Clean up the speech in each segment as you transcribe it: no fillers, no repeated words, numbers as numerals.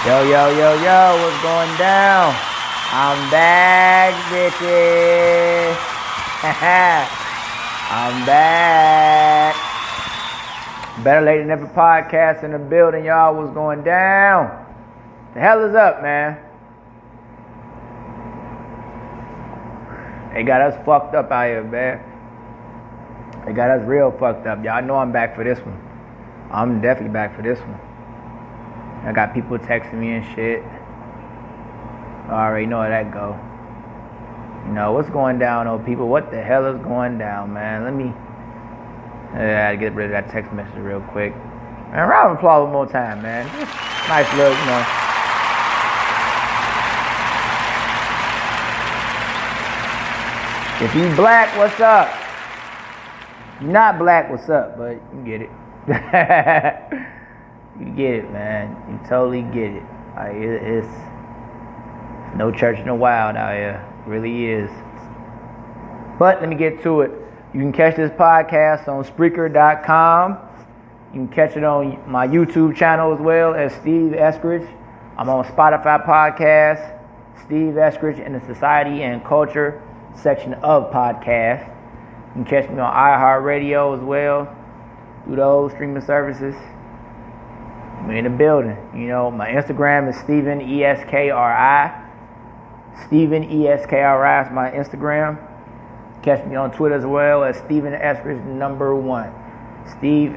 Yo, what's going down? I'm back, bitches. I'm back. Better late than ever podcast in the building, y'all. What's going down? The hell is up, man? They got us fucked up out here, man. They got us real fucked up. Y'all know I'm back for this one. I'm definitely back for this one. I got people texting me and shit. I already know how that go. You know, what's going down, old people? What the hell is going down, man? I gotta get rid of that text message real quick. Man, round of applause one more time, man. Nice little, you know. If you black, what's up? If you're not black, what's up? But you get it. You get it, man. You totally get it. Like, it's no church in the wild out here. It really is. But let me get to it. You can catch this podcast on Spreaker.com. You can catch it on my YouTube channel as well as Steve Eskridge. I'm on Spotify podcast, Steve Eskridge in the Society and Culture section of podcast. You can catch me on iHeartRadio as well through those streaming services. We're in the building. You know, my Instagram is Stephen ESKRI. Stephen ESKRI is my Instagram. Catch me on Twitter as well as Stephen Eskridge #1. Stephen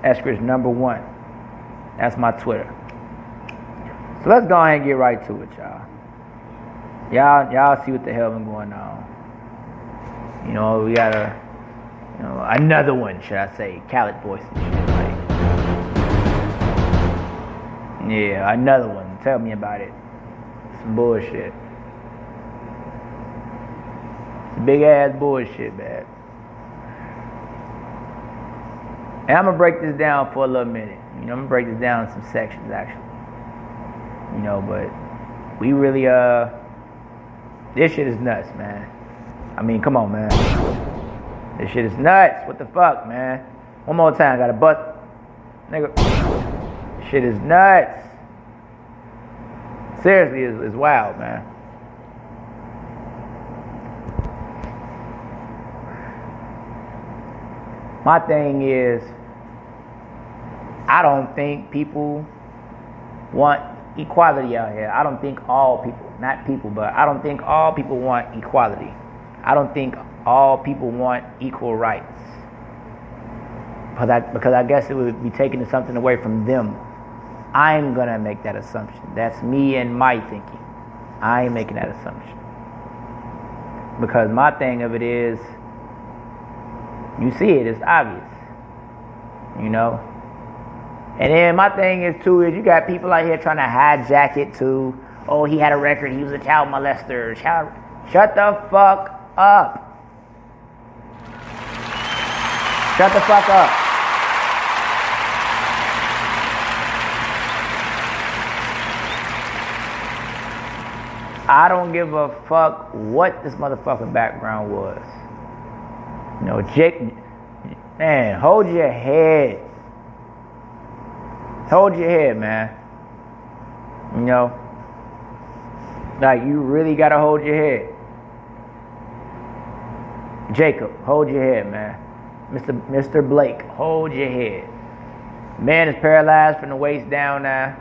Eskridge #1. That's my Twitter. So let's go ahead and get right to it, y'all. Y'all see what the hell been going on. You know, we got another one, should I say, Khaled voice and shit, like. Yeah, another one. Tell me about it. Some bullshit. Some big ass bullshit, man. And I'm gonna break this down for a little minute. You know, I'm gonna break this down in some sections actually. You know, but we really this shit is nuts, man. I mean, come on, man. This shit is nuts. What the fuck, man? One more time, got a butt. Nigga. This shit is nuts. Seriously, it's wild, man. My thing is, I don't think people want equality out here. I don't think all people, not people, but I don't think all people want equality. I don't think all people want equal rights. Because I guess it would be taking something away from them. I'm going to make that assumption. That's me and my thinking. I ain't making that assumption. Because my thing of it is, you see it, it's obvious. You know? And then my thing is, too, is you got people out here trying to hijack it too. Oh, he had a record, he was a child molester. Shut the fuck up. Shut the fuck up. I don't give a fuck what this motherfucking background was. You know, Jake, man, hold your head. Hold your head, man. You know, like you really gotta hold your head. Jacob, hold your head, man. Mr. Blake, hold your head. Man is paralyzed from the waist down now.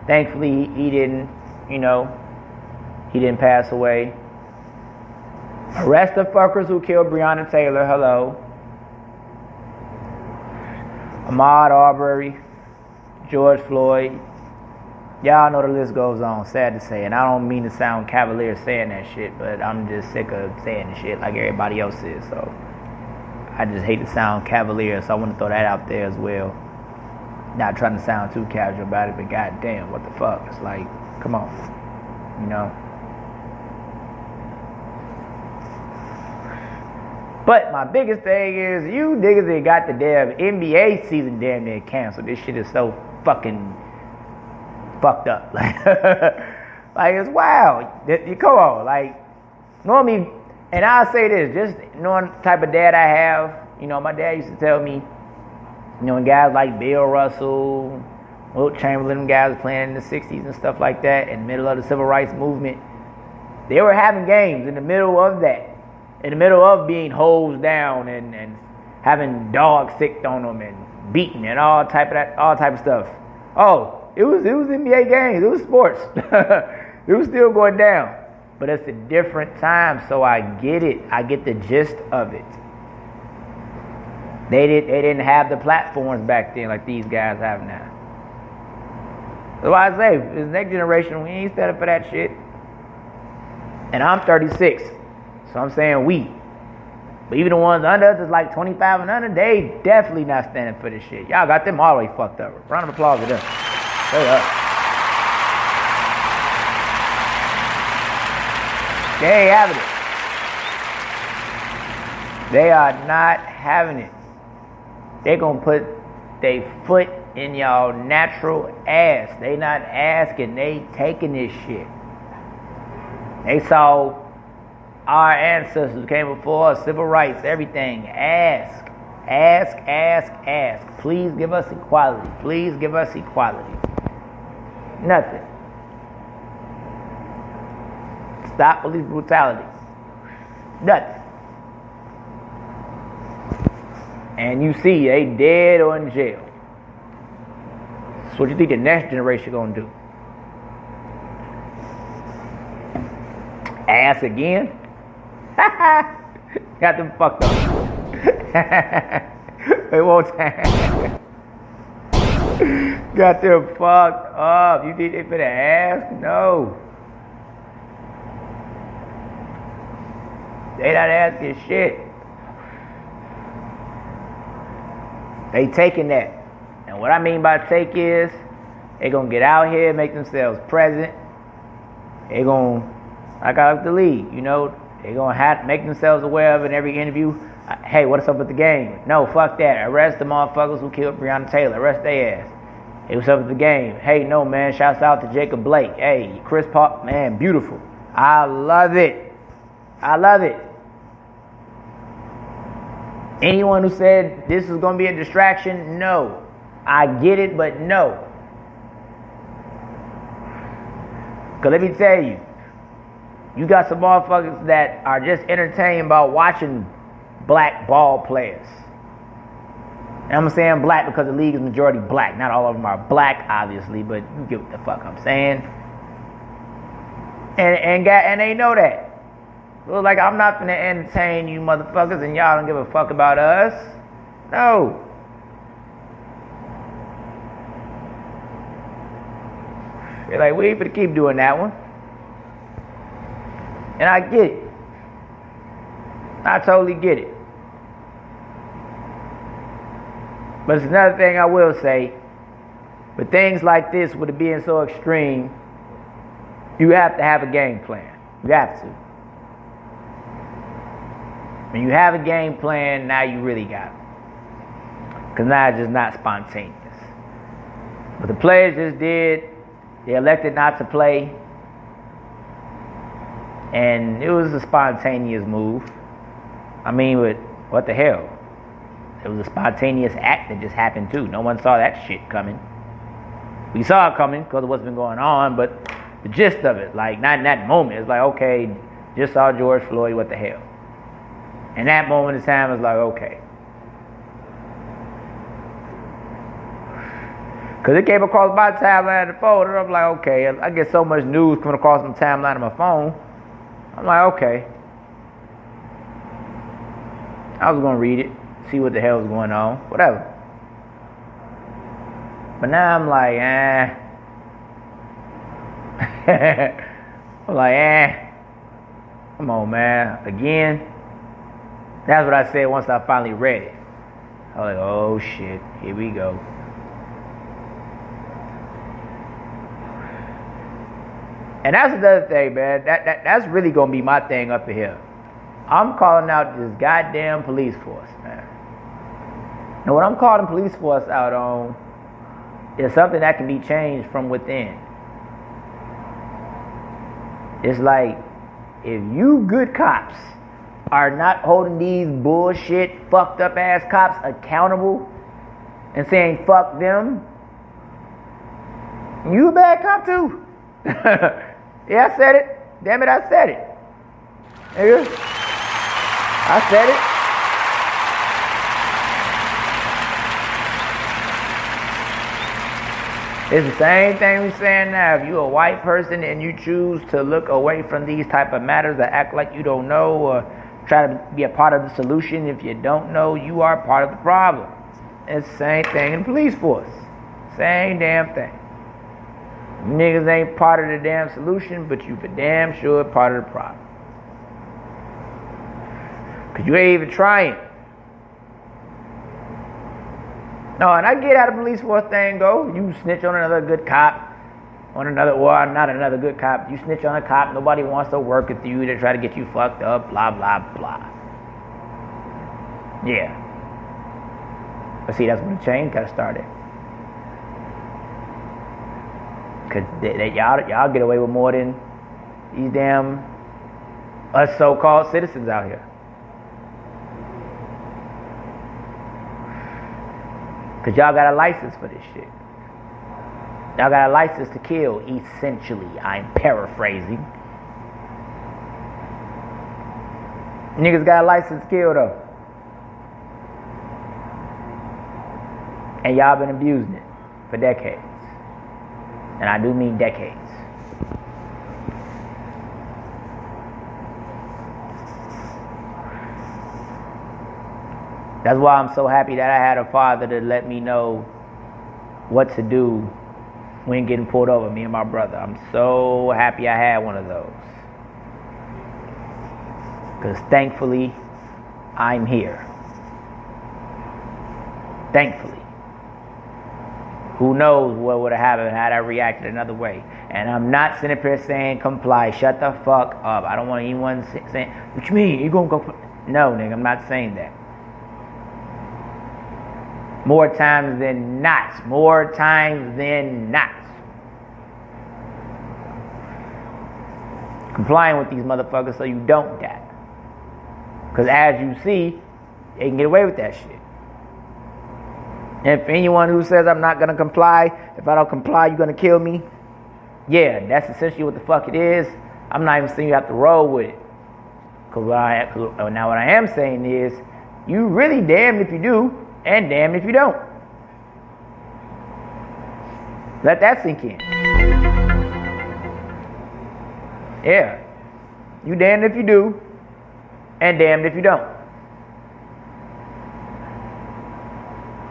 Thankfully, he didn't, you know, he didn't pass away. Arrest the fuckers who killed Breonna Taylor. Hello. Ahmaud Arbery, George Floyd. Y'all know the list goes on. Sad to say. And I don't mean to sound cavalier saying that shit, but I'm just sick of saying the shit like everybody else is. So I just hate to sound cavalier, so I want to throw that out there as well. Not trying to sound too casual about it, but goddamn, what the fuck? It's like, come on. You know? But my biggest thing is, you niggas that got the damn NBA season damn near canceled. This shit is so fucking fucked up. Like, it's wild. Come on. Like, normally, and I'll say this, just knowing the type of dad I have, you know, my dad used to tell me, you know, guys like Bill Russell, Wilt Chamberlain, them guys was playing in the 60s and stuff like that, in the middle of the civil rights movement. They were having games in the middle of that, in the middle of being hosed down and having dogs sicked on them and beaten and all type of stuff. Oh, it was NBA games, it was sports. It was still going down. But it's a different time, so I get it. I get the gist of it. They didn't have the platforms back then like these guys have now. That's why I say, this next generation, we ain't standing for that shit. And I'm 36, so I'm saying we. But even the ones under us is like 25 and under, they definitely not standing for this shit. Y'all got them all the way fucked up. Round of applause to them. Straight up. They ain't having it. They are not having it. They gonna put their foot in y'all natural ass. They not asking, they taking this shit. They saw our ancestors came before us, civil rights, everything. Ask. Please give us equality. Please give us equality. Nothing. Stop police brutality. Nothing. And you see, they dead or in jail. So what you think the next generation gonna do? Ass again? Got them fucked up. They won't time. Got them fucked up. You think they finna ask? No. They not asking shit. They taking that. And what I mean by take is, they gonna get out here, make themselves present. They gonna, like I like the league, you know, they gonna have to make themselves aware of in every interview. Hey, what's up with the game? No, fuck that. Arrest the motherfuckers who killed Breonna Taylor. Arrest their ass. Hey, what's up with the game? Hey, no, man, shouts out to Jacob Blake. Hey, Chris Paul, man, beautiful. I love it. I love it. Anyone who said this is going to be a distraction, no. I get it, but no. Because let me tell you, you got some motherfuckers that are just entertained about watching black ball players. And I'm saying black because the league is majority black. Not all of them are black, obviously, but you get what the fuck I'm saying. And they know that. So like, I'm not gonna entertain you motherfuckers and y'all don't give a fuck about us. No. They're like, we ain't gonna keep doing that one. And I get it. I totally get it. But it's another thing I will say. With things like this, with it being so extreme, you have to have a game plan. You have to. When you have a game plan, now you really got it. Because now it's just not spontaneous. But the players just did. They elected not to play. And it was a spontaneous move. I mean, what the hell? It was a spontaneous act that just happened too. No one saw that shit coming. We saw it coming because of what's been going on, but the gist of it, like, not in that moment. It's like, okay, just saw George Floyd, what the hell? And that moment in time is like, okay. Because it came across my timeline of the phone, and I'm like, okay, I get so much news coming across my timeline of my phone. I'm like, okay. I was going to read it, see what the hell was going on, whatever. But now I'm like, I'm like, come on, man, again. That's what I said once I finally read it. I was like, oh shit, here we go. And that's another thing, man. That's really gonna be my thing up here. I'm calling out this goddamn police force, man. And what I'm calling police force out on is something that can be changed from within. It's like, if you good cops are not holding these bullshit, fucked up ass cops accountable and saying fuck them, You a bad cop too. Yeah, I said it. Damn it, I said it. Nigga. I said it. It's the same thing we're saying now. If you're a white person and you choose to look away from these type of matters or act like you don't know or try to be a part of the solution, if you don't know, you are part of the problem. It's the same thing in the police force. Same damn thing. Niggas ain't part of the damn solution, but you for damn sure part of the problem. Cause you ain't even trying. No, and I get how the police force thing go. You snitch on another good cop, not another good cop. You snitch on a cop, nobody wants to work with you. They try to get you fucked up, blah, blah, blah. Yeah. But see, that's when the change got started. Because y'all get away with more than these damn us so-called citizens out here. Because y'all got a license for this shit. Y'all got a license to kill, essentially. I'm paraphrasing. Niggas got a license to kill, though. And y'all been abusing it for decades. And I do mean decades. That's why I'm so happy that I had a father to let me know what to do when getting pulled over, me and my brother. I'm so happy I had one of those. Because thankfully, I'm here. Thankfully. Who knows what would have happened had I reacted another way. And I'm not sitting up here saying comply. Shut the fuck up. I don't want anyone saying, what you mean? You gonna go? No, nigga, I'm not saying that. More times than not. More times than not. Complying with these motherfuckers so you don't die. Because as you see, they can get away with that shit. And if anyone who says I'm not going to comply, if I don't comply, you're going to kill me. Yeah, that's essentially what the fuck it is. I'm not even saying you have to roll with it. Because now what I am saying is, you really damned if you do, and damned if you don't. Let that sink in. Yeah. You damned if you do, and damned if you don't.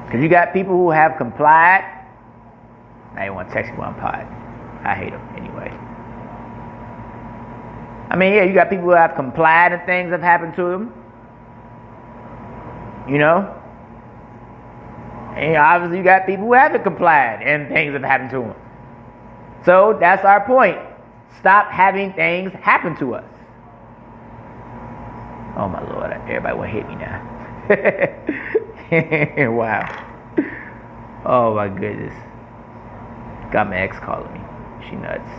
Because you got people who have complied. Now you want to text me while I'm pod. I hate them anyway. I mean, yeah, you got people who have complied and things have happened to them. You know? And obviously you got people who haven't complied and things have happened to them. So that's our point. Stop having things happen to us. Oh my Lord, everybody will hit me now. Wow. Oh my goodness. Got my ex calling me. She nuts.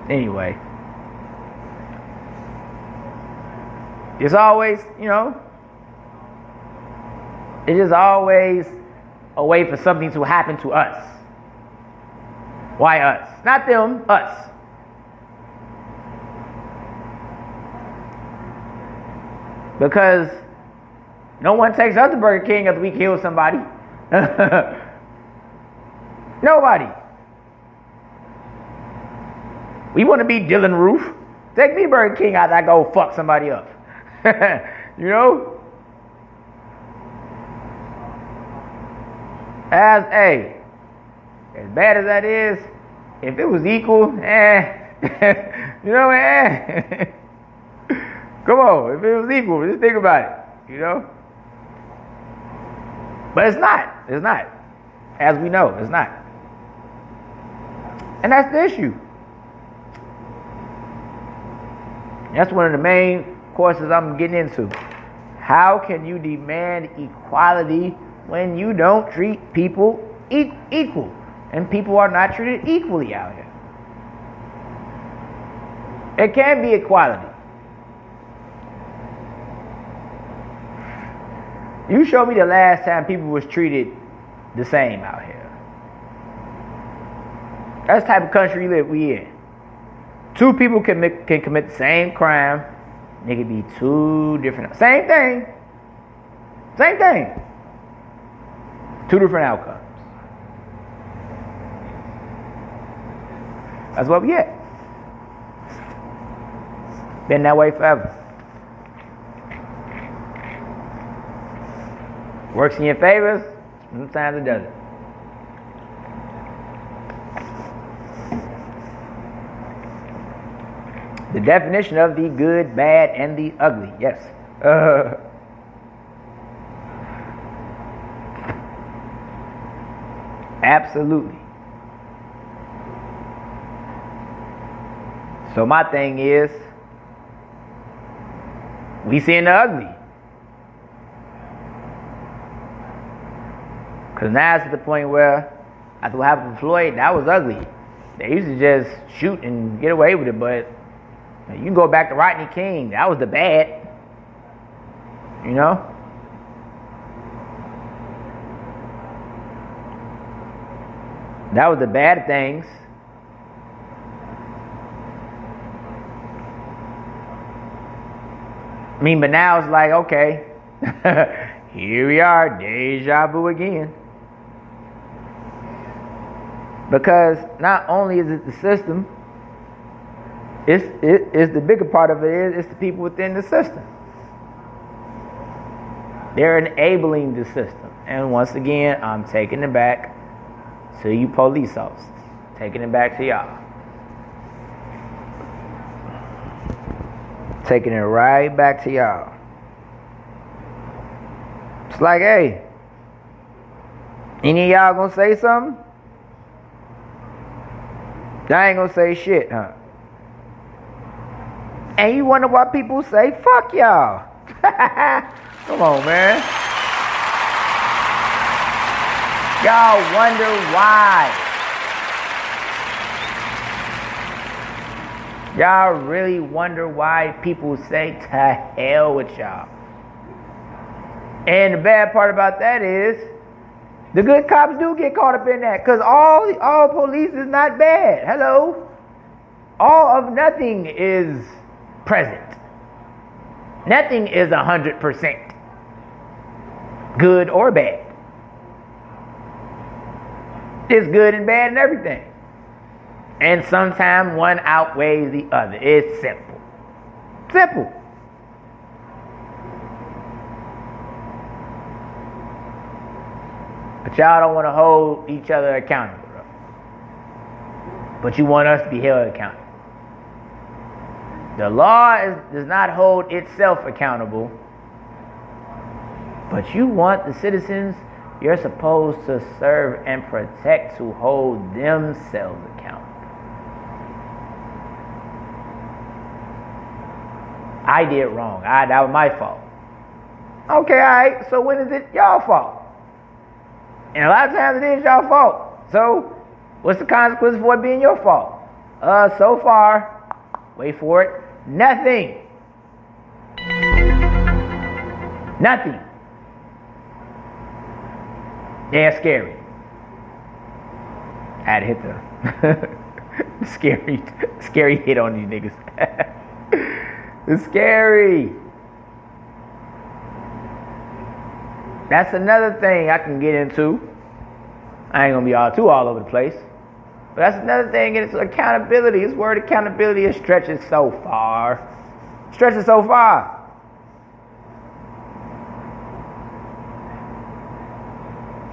Anyway. It's always, it's just always a way for something to happen to us. Why us? Not them, us. Because no one takes us to Burger King after we kill somebody. Nobody. We want to be Dylan Roof. Take me to Burger King after I go fuck somebody up. You know? As bad as that is, if it was equal, you know, come on, if it was equal, just think about it, you know? But it's not. It's not. As we know, it's not. And that's the issue. That's one of the main courses I'm getting into. How can you demand equality when you don't treat people equal? And people are not treated equally out here. It can be equality. You show me the last time people was treated the same out here. That's the type of country we in. Two people can commit the same crime. It could be two different, same thing. Two different outcomes. That's what we get. Been that way forever. Works in your favor, sometimes it doesn't. The definition of the good, bad, and the ugly. Yes. Absolutely. So my thing is, we seeing the ugly. Because now it's at the point where, after what happened to Floyd, that was ugly. They used to just shoot and get away with it, but you can go back to Rodney King. That was the bad. You know? That was the bad things. I mean, but now it's like, okay, here we are, deja vu again. Because not only is it the system, it's the bigger part of it is the people within the system. They're enabling the system. And once again, I'm taking it back to you police officers. Taking it back to y'all. Taking it right back to y'all. It's like, hey, any of y'all gonna say something? Y'all ain't gonna say shit, huh? And you wonder why people say, fuck y'all. Come on, man. Y'all wonder why. Y'all really wonder why people say to hell with y'all. And the bad part about that is, the good cops do get caught up in that. Because all police is not bad. Hello? All of nothing is present. Nothing is 100% good or bad. It's good and bad and everything. And sometimes one outweighs the other. It's simple. Simple. But y'all don't want to hold each other accountable. But you want us to be held accountable. The law does not hold itself accountable. But you want the citizens you're supposed to serve and protect to hold themselves accountable. I did wrong. That was my fault. Okay, alright. So when is it y'all fault? And a lot of times it is y'all fault. So what's the consequence for it being your fault? So far, wait for it, nothing. Nothing. Yeah, scary. I had to hit the scary hit on these niggas. It's scary. That's another thing I can get into. I ain't gonna be all over the place. But that's another thing, it's accountability. This word accountability, it stretches so far. Stretches so far.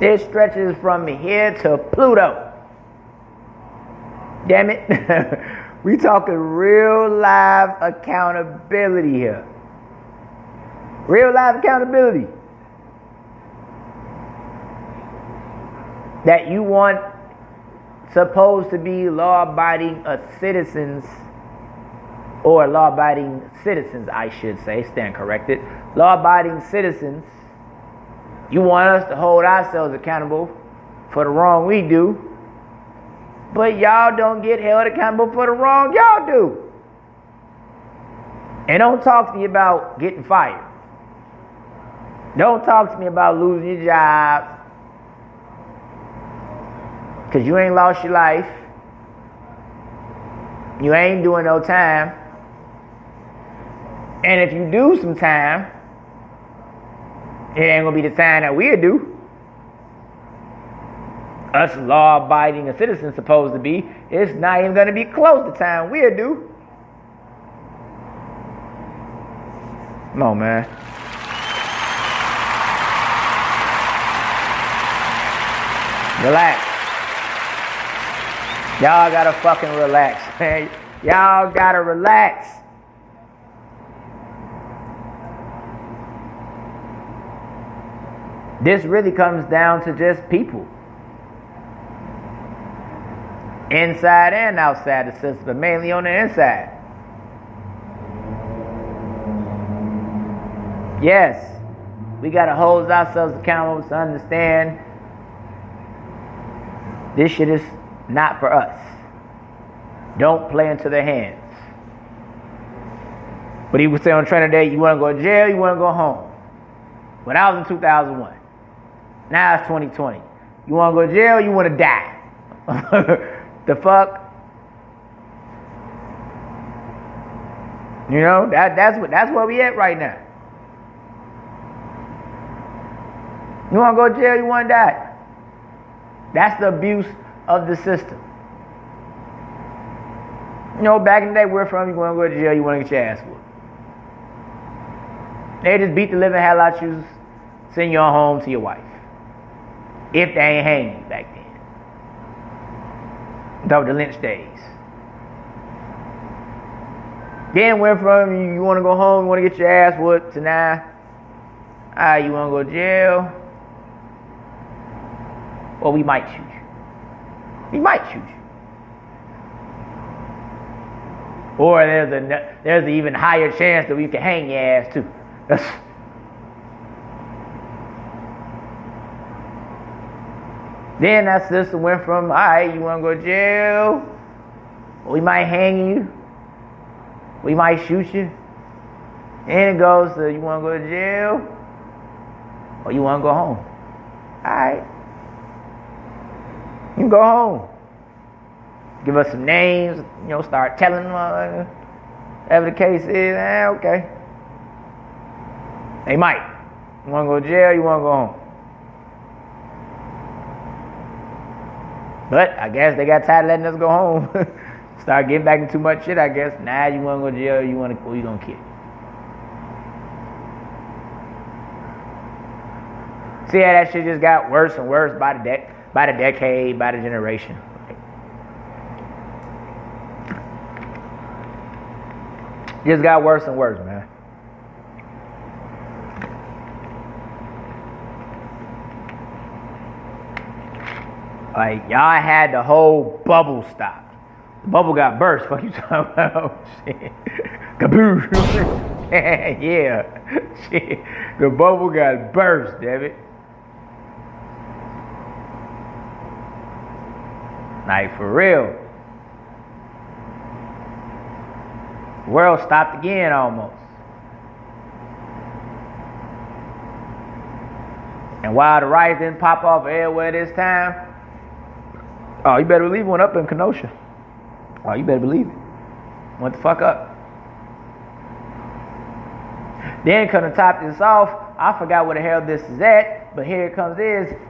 It stretches from here to Pluto. Damn it. We talking real live accountability here. Real live accountability. That you want supposed to be law-abiding citizens, or law-abiding citizens, I should say, stand corrected. Law-abiding citizens. You want us to hold ourselves accountable for the wrong we do, but y'all don't get held accountable for the wrong y'all do. And don't talk to me about getting fired. Don't talk to me about losing your job, because you ain't lost your life. You ain't doing no time. And if you do some time, it ain't gonna be the time that we'll do. Us law-abiding citizens supposed to be, it's not even gonna be close to time we'll do. Come on, man. Relax. Y'all gotta fucking relax, man. Y'all gotta relax. This really comes down to just people. Inside and outside the system, but mainly on the inside. Yes, we gotta hold ourselves accountable to understand this shit is not for us. Don't play into their hands. But he would say on training day, you want to go to jail, you want to go home. When I was in 2001. Now it's 2020. You want to go to jail, you want to die. The fuck? You know, that's where we at right now. You want to go to jail, you want to die. That's the abuse of the system. You know, back in the day, where from, you want to go to jail, you want to get your ass whooped. They just beat the living hell out you, send you on home to your wife. If they ain't hanging you back then. That was the lynch days. Then went from you want to go home, you want to get your ass whooped, to now, you want to go to jail, or we might shoot you. We might shoot you. Or there's an even higher chance that we can hang your ass too. Then that system went from, all right, you want to go to jail? We might hang you. We might shoot you. And it goes to, you want to go to jail? Or you want to go home? All right. You can go home. Give us some names, you know, start telling them, whatever the case is, okay. They might. You want to go to jail, you want to go home. But I guess they got tired of letting us go home. Start getting back into too much shit, I guess. Now you want to go to jail, you want to, who you going to kill? See how that shit just got worse and worse by the decade, by the generation. Just got worse and worse, man. Like, y'all had the whole bubble stopped. The bubble got burst. Fuck you talking about? Shit. Kaboosh. Yeah. Shit. The bubble got burst, damn it. Like, for real. The world stopped again almost. And while the riots didn't pop off everywhere this time, oh, you better believe it went up in Kenosha. Oh, you better believe it. Went the fuck up. Then couldn't top this off. I forgot where the hell this is at, but here it comes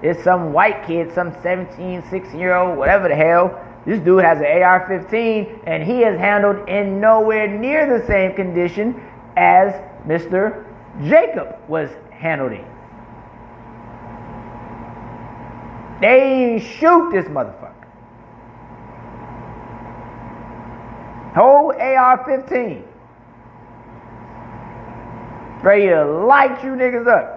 it's some white kid, some 17, 16-year-old, whatever the hell. This dude has an AR-15, and he is handled in nowhere near the same condition as Mr. Jacob was handled in. They ain't shoot this motherfucker. Whole AR-15. Ready to light you niggas up.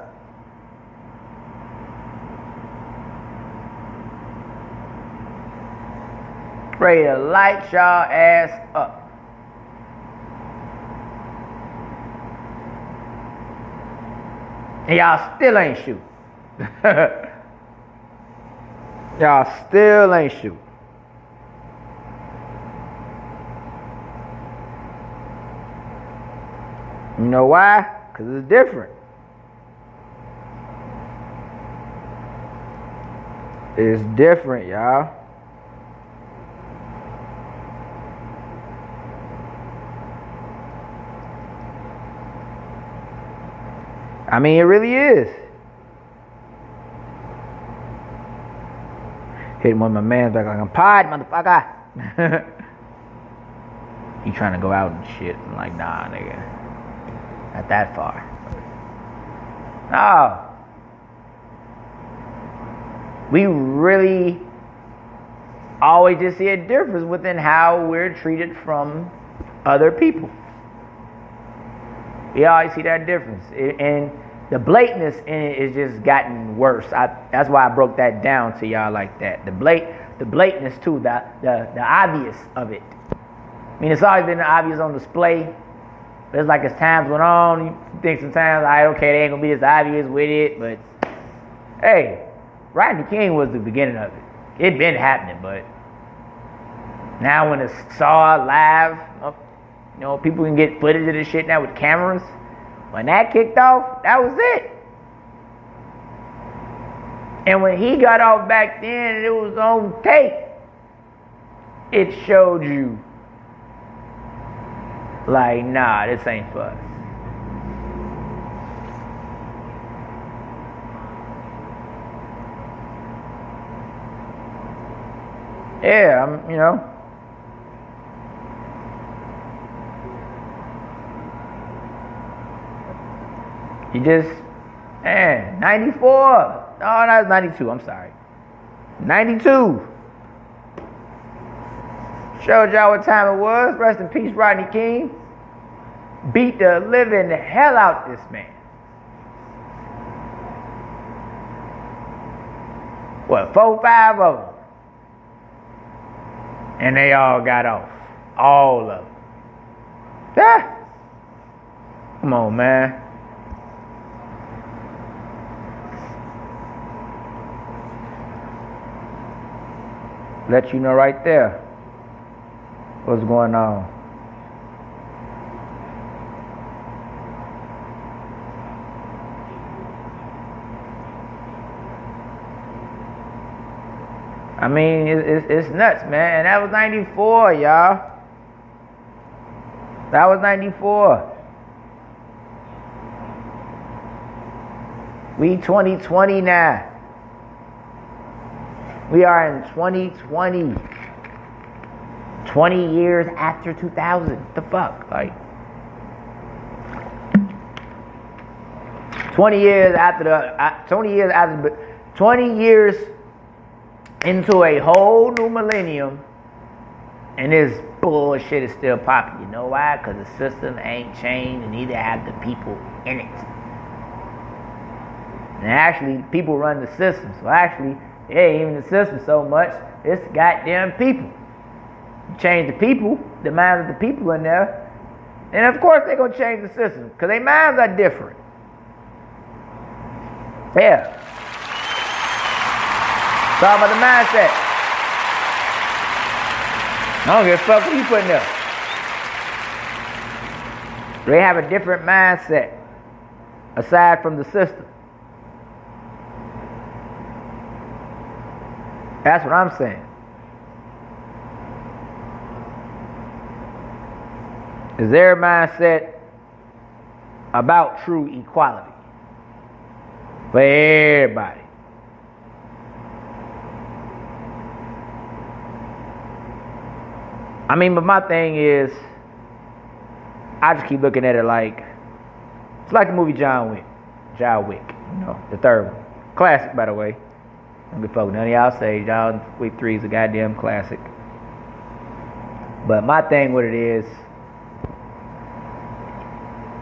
Ready to light y'all ass up. And y'all still ain't shoot. Y'all still ain't shoot. You know why? Because it's different. It's different, y'all. I mean, it really is. Hitting one of my mans back like, I'm pod, motherfucker. He trying to go out and shit. I'm like, nah, nigga. Not that far. No. We really always just see a difference within how we're treated from other people. We always see that difference. And the blatantness in it is just gotten worse. That's why I broke that down to y'all like that. The blatantness too, the obvious of it. I mean, it's always been obvious on display. But it's like as times went on, you think sometimes, okay, they ain't gonna be as obvious with it, but hey, Rodney King was the beginning of it. It been happening, but now when it's saw live, people can get footage of this shit now with cameras. When that kicked off, that was it. And when he got off back then and it was on tape, it showed you, like, nah, this ain't for us. Yeah, You just, 94. No, that was 92. I'm sorry. 92. Showed y'all what time it was. Rest in peace, Rodney King. Beat the living hell out this man. What, 4, 5 of them? And they all got off. All of them. Yeah. Come on, man. Let you know right there what's going on. I mean, it's nuts, man. And that was 94, y'all. That was 94. We 2020 now. We are in 2020. 20 years after 2000. What the fuck? Like, 20 years into a whole new millennium, and this bullshit is still popping. You know why? Because the system ain't changed, and neither have the people in it. And actually, people run the system. So actually, it ain't even the system so much. It's the goddamn people. You change the people, the minds of the people in there, and of course they're going to change the system, because their minds are different. Yeah. It's all about the mindset. I don't give a fuck what you put in there. They have a different mindset aside from the system. That's what I'm saying. Is their mindset about true equality for everybody? I mean, but my thing is, I just keep looking at it like, it's like the movie John Wick, the third one. Classic, by the way. Don't give a fuck none of y'all say, y'all Wick 3 is a goddamn classic. But my thing with it is,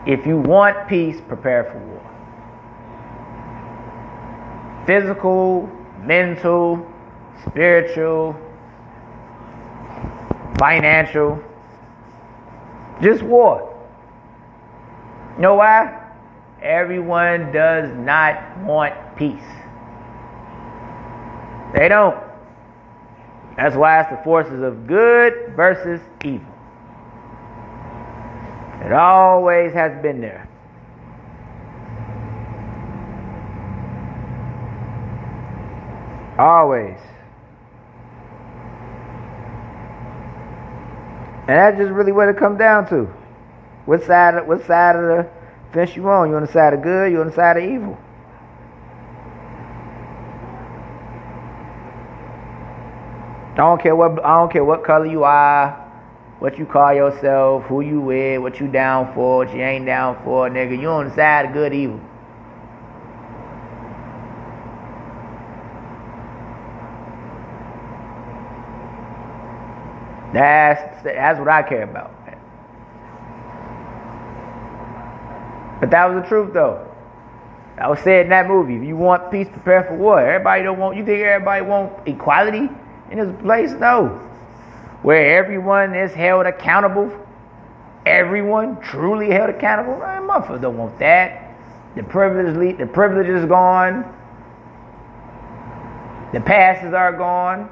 if you want peace, prepare for war. Physical, mental, spiritual, financial, just war. You know why? Everyone does not want peace. They don't. That's why it's the forces of good versus evil. It always has been there. Always. And that's just really what it comes down to. What side of fence you on. You on the side of good, you on the side of evil. I don't care what color you are, what you call yourself, who you with, what you down for, what you ain't down for, nigga. You on the side of good, evil. That's what I care about. But that was the truth, though. That was said in that movie. If you want peace, prepare for war. You think everybody want equality in this place? No. Where everyone is held accountable. Everyone truly held accountable. Man, motherfuckers don't want that. The privilege is gone. The passes are gone.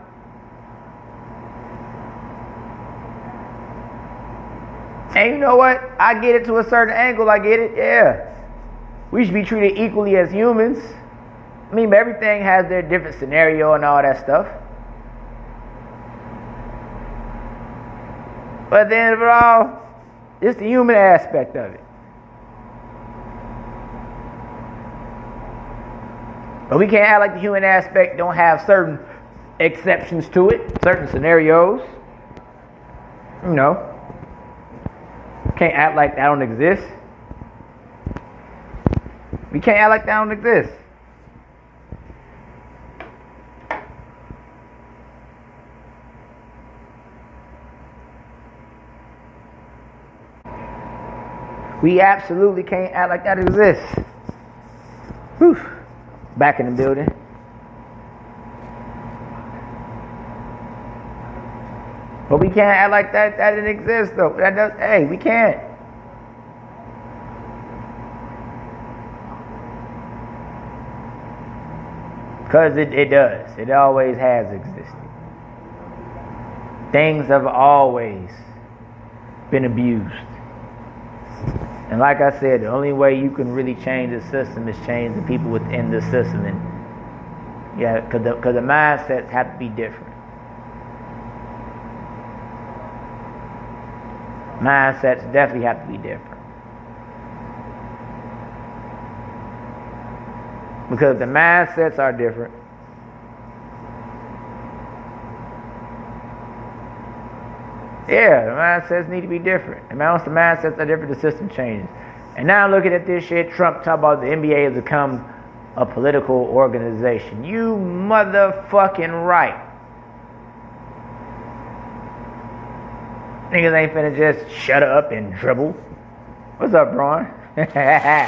And you know what? I get it to a certain angle. I get it. Yeah. We should be treated equally as humans. I mean, but everything has their different scenario and all that stuff. But at the end of it all, it's the human aspect of it. But we can't act like the human aspect don't have certain exceptions to it, certain scenarios. You know. Can't act like that don't exist. We can't act like that don't exist. We absolutely can't act like that exists. Whew. Back in the building. But we can't act like that didn't exist, though. Hey, we can't. Because it does. It always has existed. Things have always been abused. And like I said, the only way you can really change the system is change the people within the system. And yeah, because the mindsets have to be different. Mindsets definitely have to be different. Because the mindsets are different. Yeah, the mindsets need to be different. And once the mindsets are different, the system changes. And now looking at this shit, Trump talking about the NBA has become a political organization. You motherfucking right. Niggas ain't finna just shut up and dribble. What's up, Braun? Yeah,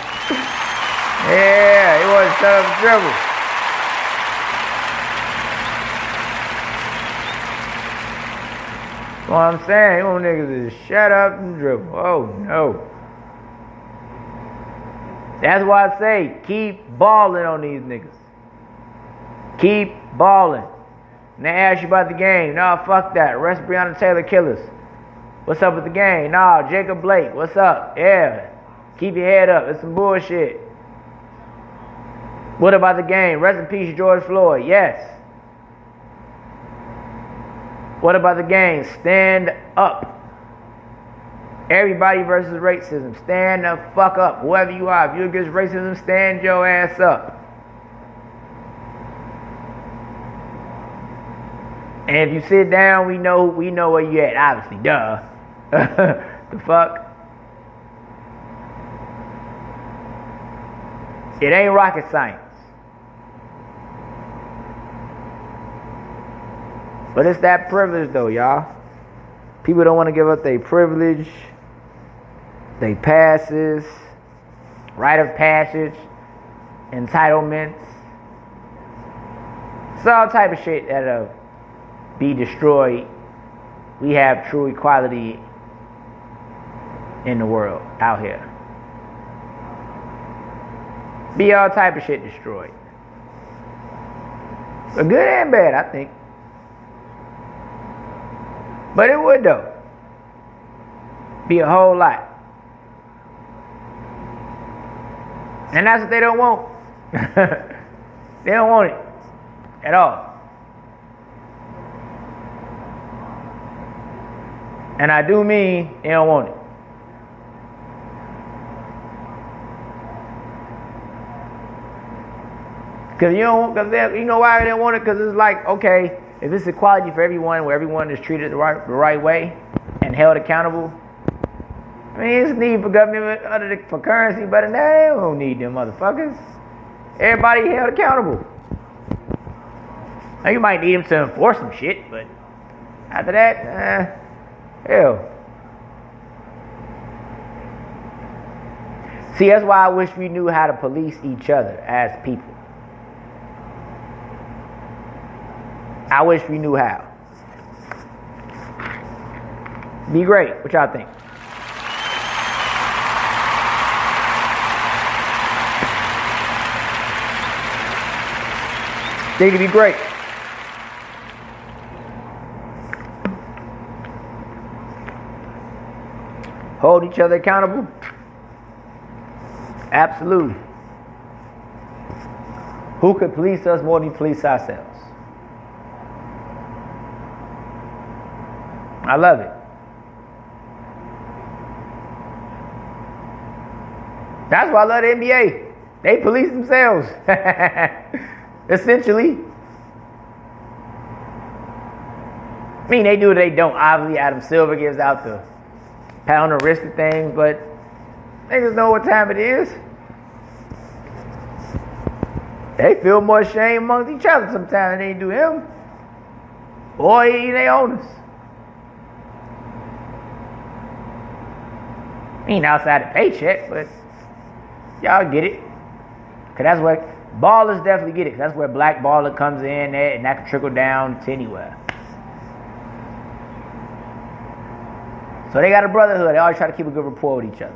he wants to shut up and dribble. That's what I'm saying. He want niggas to shut up and dribble. Oh, no. That's why I say, keep balling on these niggas. Keep balling. And they ask you about the game. Nah, fuck that. Arrest Breonna Taylor killers. What's up with the game? Nah, Jacob Blake. What's up? Yeah. Keep your head up. It's some bullshit. What about the game? Rest in peace, George Floyd. Yes. What about the game? Stand up. Everybody versus racism. Stand the fuck up. Whoever you are. If you're against racism, stand your ass up. And if you sit down, we know where you at. Obviously, duh. The fuck? It ain't rocket science. But it's that privilege though, y'all. People don't want to give up their privilege, their passes, rite of passage, entitlements. It's all type of shit that'll be destroyed. We have true equality in the world out here. Be all type of shit destroyed. But good and bad, I think. But it would though. Be a whole lot. And that's what they don't want. They don't want it at all. And I do mean they don't want it. Cause you know why they don't want it? Cause it's like, okay, if it's equality for everyone, where everyone is treated the right way and held accountable, I mean, it's need for government for currency, but now they don't need them motherfuckers. Everybody held accountable. Now you might need them to enforce some shit, but after that, hell. See, that's why I wish we knew how to police each other as people. I wish we knew how. Be great. What y'all think? Think it'd be great. Hold each other accountable. Absolutely. Who could police us more than we police ourselves? I love it. That's why I love the NBA. They police themselves. Essentially. I mean, they do or they don't. Obviously, Adam Silver gives out the pat on the wrist of things, but niggas know what time it is. They feel more shame amongst each other sometimes than they do him. Or they owners. I mean, outside the paycheck, but y'all get it. Because that's where ballers definitely get it. 'Cause that's where black baller comes in at, and that can trickle down to anywhere. So they got a brotherhood. They always try to keep a good rapport with each other.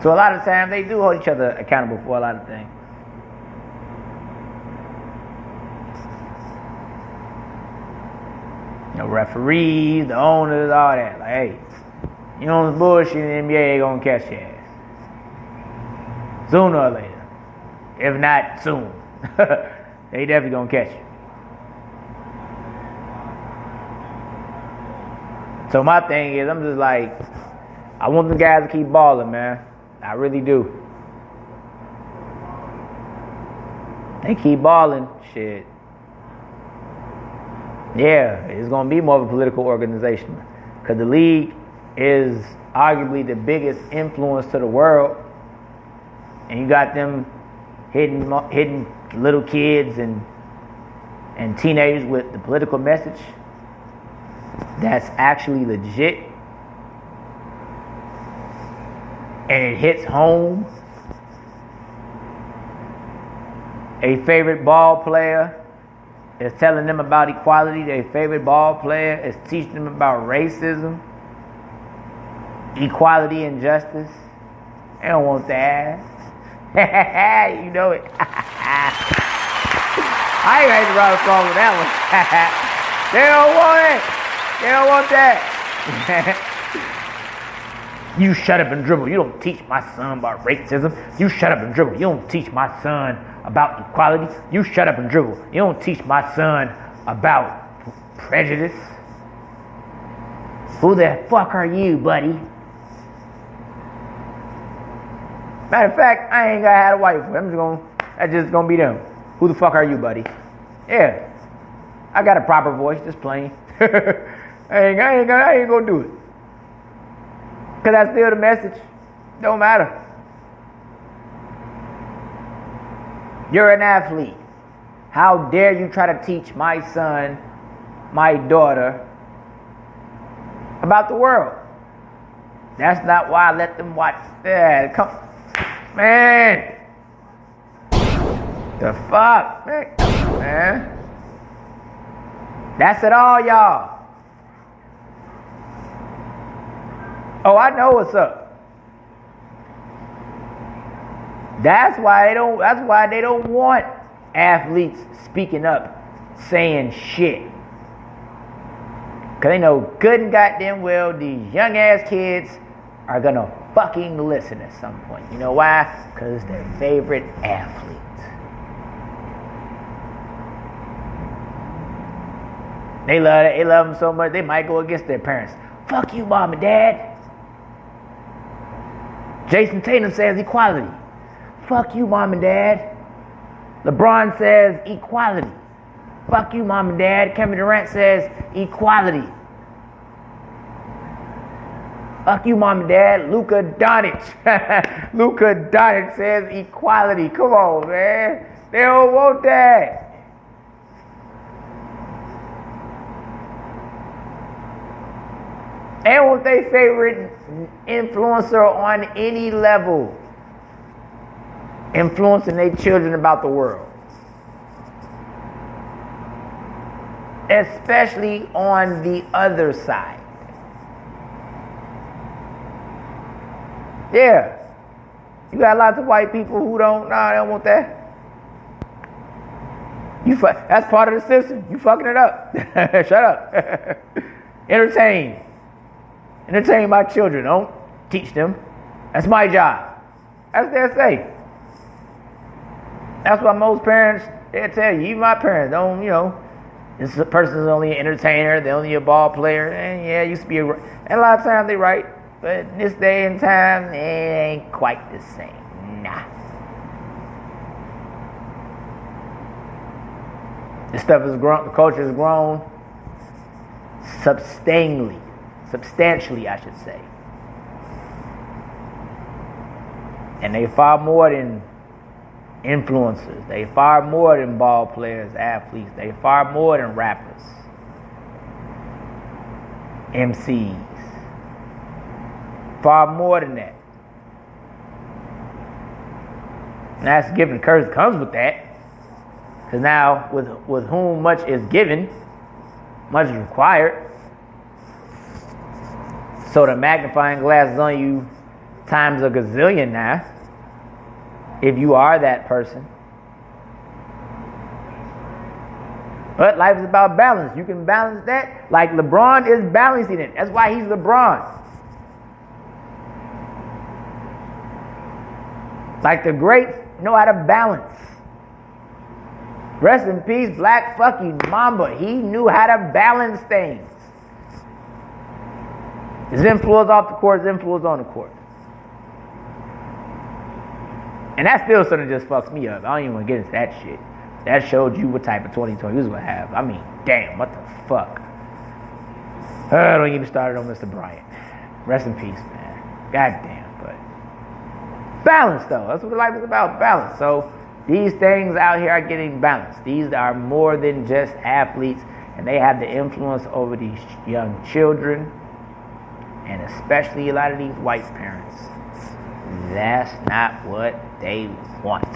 So a lot of times they do hold each other accountable for a lot of things. You know, referees, the owners, all that. Like, hey, you know this bullshit in the NBA, they gonna catch your ass. Sooner or later. If not soon. They definitely gonna catch you. So my thing is, I'm just like, I want the guys to keep balling, man. I really do. They keep balling, shit. Yeah, it's going to be more of a political organization. Because the league is arguably the biggest influence to the world. And you got them hitting little kids and teenagers with the political message that's actually legit. And it hits home. A favorite ball player is telling them about equality. Their favorite ball player is teaching them about racism, equality, and justice. They don't want that. You know it. I ain't had to write a song with that one. They don't want it. They don't want that. You shut up and dribble. You don't teach my son about racism. You shut up and dribble. You don't teach my son about equality. You shut up and dribble. You don't teach my son about prejudice. Who the fuck are you, buddy? Matter of fact, I ain't gotta have a wife. That's just gonna be them. Who the fuck are you, buddy? Yeah. I got a proper voice, just plain. I ain't gonna do it. Because that's still the message. Don't matter. You're an athlete. How dare you try to teach my son, my daughter, about the world? That's not why I let them watch that. Come, man. The fuck, man. That's it all, y'all. Oh, I know what's up. That's why they don't want athletes speaking up, saying shit. Cause they know good and goddamn well these young ass kids are gonna fucking listen at some point. You know why? Cause it's their favorite athlete. They love them so much they might go against their parents. Fuck you, mom and dad. Jason Tatum says equality. Fuck you, mom and dad. LeBron says equality. Fuck you, mom and dad. Kevin Durant says equality. Fuck you, mom and dad. Luka Doncic. Luka Doncic says equality. Come on, man. They don't want that. They don't want their favorite influencer on any level influencing their children about the world. Especially on the other side. Yeah. You got lots of white people who they don't want that. That's part of the system. You fucking it up. Shut up. Entertain my children. Don't teach them. That's my job. That's their say. That's why most parents, they'll tell you, even my parents, don't, this person's only an entertainer, they're only a ball player. And yeah, it used to be and a lot of times they're right. But in this day and time, it ain't quite the same. Nah. This stuff has grown, the culture has grown substantially, I should say. And they far more than influencers. They far more than ball players, athletes. They far more than rappers, MCs. Far more than that. And that's given curse comes with that. Because now, with whom much is given, much is required. So the magnifying glass is on you times a gazillion now. If you are that person. But life is about balance. You can balance that. Like LeBron is balancing it. That's why he's LeBron. Like the greats know how to balance. Rest in peace, Black fucking Mamba. He knew how to balance things. His influence off the court, his influence on the court. And that still sort of just fucks me up. I don't even want to get into that shit. That showed you what type of 2020 he was going to have. I mean, damn, what the fuck? Don't get me started on Mr. Bryant. Rest in peace, man. Goddamn, but balance, though. That's what life is about, balance. So these things out here are getting balanced. These are more than just athletes, and they have the influence over these young children, and especially a lot of these white parents. That's not what they want.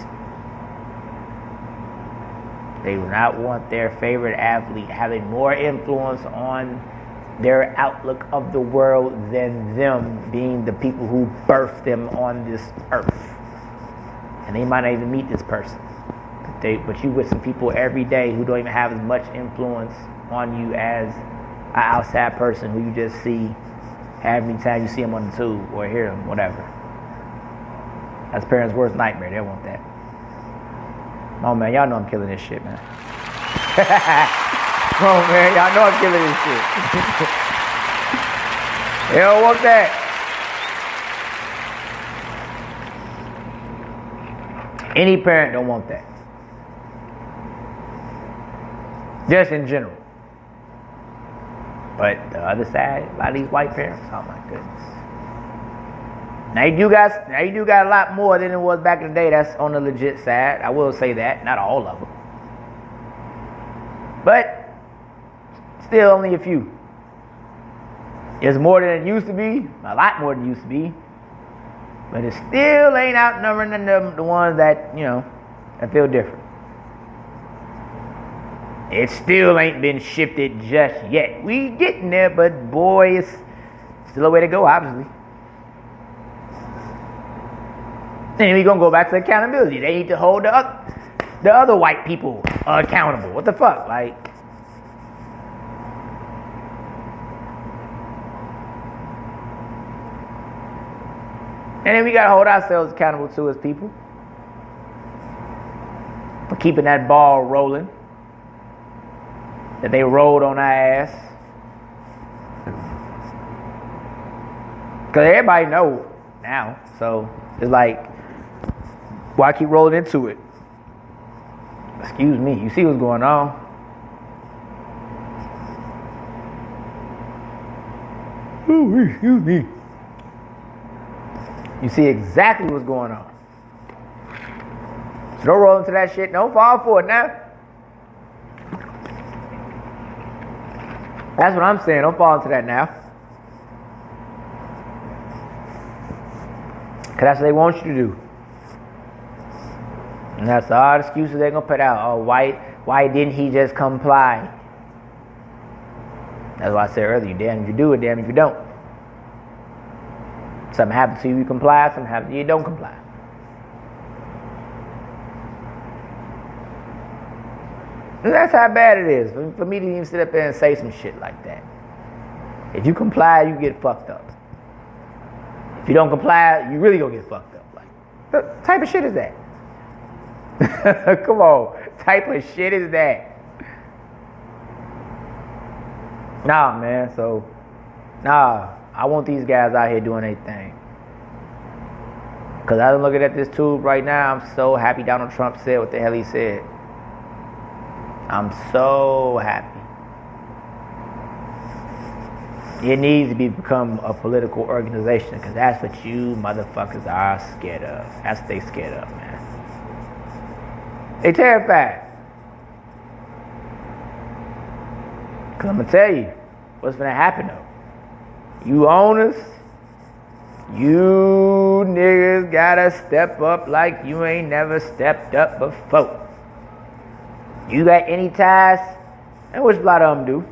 They do not want their favorite athlete having more influence on their outlook of the world than them being the people who birthed them on this earth. And they might not even meet this person. But you with some people every day who don't even have as much influence on you as an outside person who you just see every time you see them on the tube or hear them, whatever. That's parents' worst nightmare. They want that. Oh man, y'all know I'm killing this shit, man. Oh man, y'all know I'm killing this shit. They don't want that. Any parent don't want that. Just in general. But the other side, a lot of these white parents, oh my goodness. Now you do got a lot more than it was back in the day. That's on the legit side. I will say that. Not all of them. But still only a few. It's more than it used to be. A lot more than it used to be. But it still ain't outnumbering the ones that, that feel different. It still ain't been shifted just yet. We getting there, but boy, it's still a way to go, obviously. And we're going to go back to accountability. They need to hold the other white people accountable. What the fuck? Like, and then we got to hold ourselves accountable too as people for keeping that ball rolling that they rolled on our ass. Because everybody know now. So it's like, before I keep rolling into it. Excuse me. You see what's going on? Ooh, excuse me. You see exactly what's going on. So don't roll into that shit. Don't fall for it now. That's what I'm saying. Don't fall into that now. Because that's what they want you to do. And that's all the excuses they're going to put out. Oh, why didn't he just comply? That's why I said earlier, damn if you do it, damn if you don't. Something happens to you, you comply. Something happens to you, you don't comply. And that's how bad it is for me to even sit up there and say some shit like that. If you comply, you get fucked up. If you don't comply, you really gonna get fucked up. Like, what type of shit is that? Come on, type of shit is that? Nah, man. So, I want these guys out here doing their thing. Cause I'm looking at this tube right now. I'm so happy Donald Trump said what the hell he said. I'm so happy. It needs to become a political organization because that's what you motherfuckers are scared of. That's what they scared of, man. They terrified. Because I'm going to tell you what's going to happen, though. You owners, you niggas got to step up like you ain't never stepped up before. You got any ties, and which a lot of them do.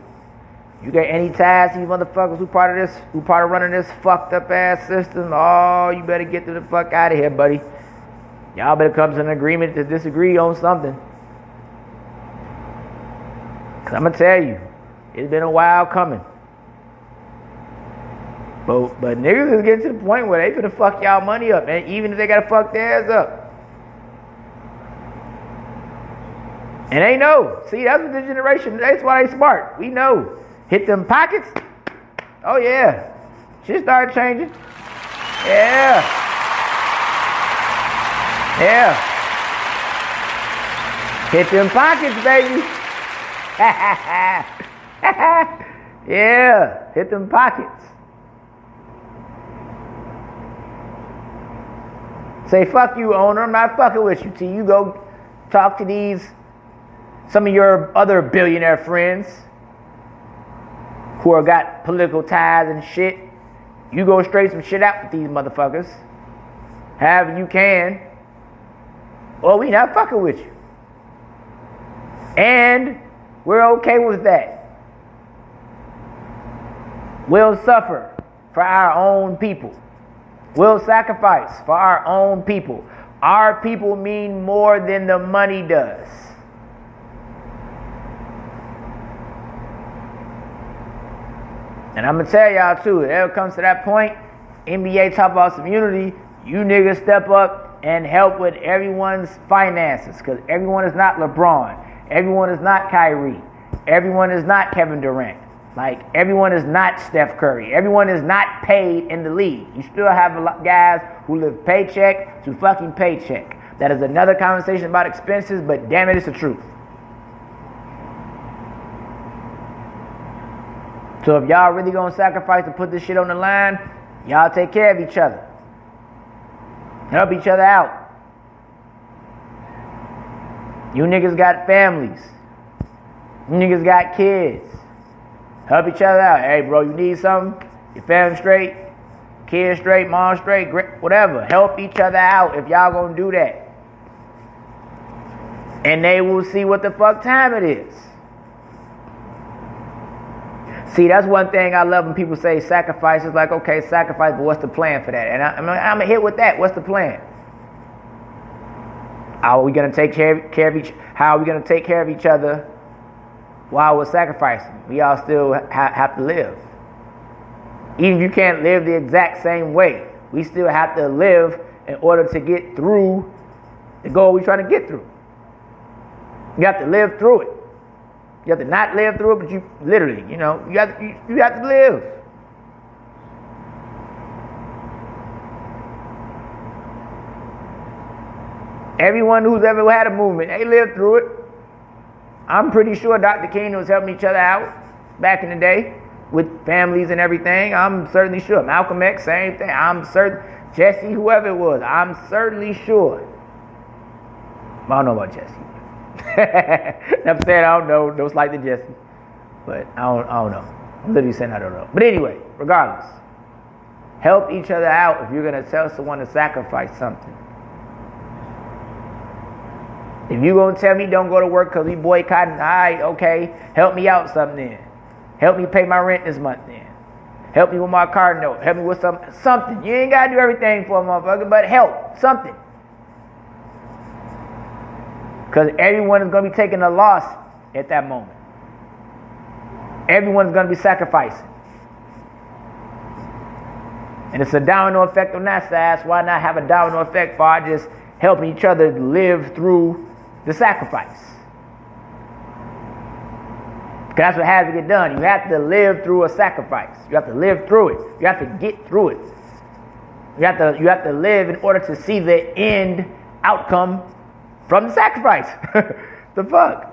You got any ties to you motherfuckers who part of running this fucked up ass system? Oh, you better get the fuck out of here, buddy. Y'all better come to an agreement to disagree on something. Cause I'm gonna tell you, it's been a while coming. But niggas is getting to the point where they finna fuck y'all money up, man. Even if they gotta fuck theirs up. And they know. See, that's what the generation, that's why they smart. We know. Hit them pockets. Oh, yeah. Shit started changing. Yeah. Yeah. Hit them pockets, baby. Yeah. Hit them pockets. Say, fuck you, owner. I'm not fucking with you till you go talk to some of your other billionaire friends who are got political ties and shit. You go straight some shit out with these motherfuckers. However you can. Or we not fucking with you. And we're okay with that. We'll suffer for our own people. We'll sacrifice for our own people. Our people mean more than the money does. And I'm going to tell y'all too, if it ever comes to that point, NBA talk about some unity, you niggas step up and help with everyone's finances. Because everyone is not LeBron. Everyone is not Kyrie. Everyone is not Kevin Durant. Like, everyone is not Steph Curry. Everyone is not paid in the league. You still have guys who live paycheck to fucking paycheck. That is another conversation about expenses, but damn it, it's the truth. So if y'all really gonna sacrifice to put this shit on the line, y'all take care of each other. Help each other out. You niggas got families. You niggas got kids. Help each other out. Hey, bro, you need something? Your family straight? Kids straight? Mom straight? Whatever. Help each other out if y'all gonna do that. And they will see what the fuck time it is. See, that's one thing I love when people say sacrifice. It's like, okay, sacrifice, but what's the plan for that? And I'm going to hit with that. What's the plan? How are we going to take care of each other while we're sacrificing? We all still have to live. Even if you can't live the exact same way, we still have to live in order to get through the goal we're trying to get through. You have to live through it. You have to not live through it, but you literally, you have to live. Everyone who's ever had a movement, they lived through it. I'm pretty sure Dr. King was helping each other out back in the day with families and everything. I'm certainly sure. Malcolm X, same thing. I'm certain. Jesse, whoever it was, I'm certainly sure. I don't know about Jesse. I'm saying I don't know. No slight to Jesse. But I don't know. I'm literally saying I don't know. But anyway, regardless, help each other out if you're going to tell someone to sacrifice something. If you're going to tell me don't go to work because we boycotting, all right, okay, help me out something then. Help me pay my rent this month then. Help me with my car note. Help me with something. You ain't got to do everything for a motherfucker, but help, something. Because everyone is going to be taking a loss at that moment. Everyone's going to be sacrificing. And it's a domino effect on that side, so why not have a domino effect for just helping each other live through the sacrifice? Because that's what has to get done. You have to live through a sacrifice. You have to live through it. You have to get through it. You have to live in order to see the end outcome from the sacrifice. The fuck?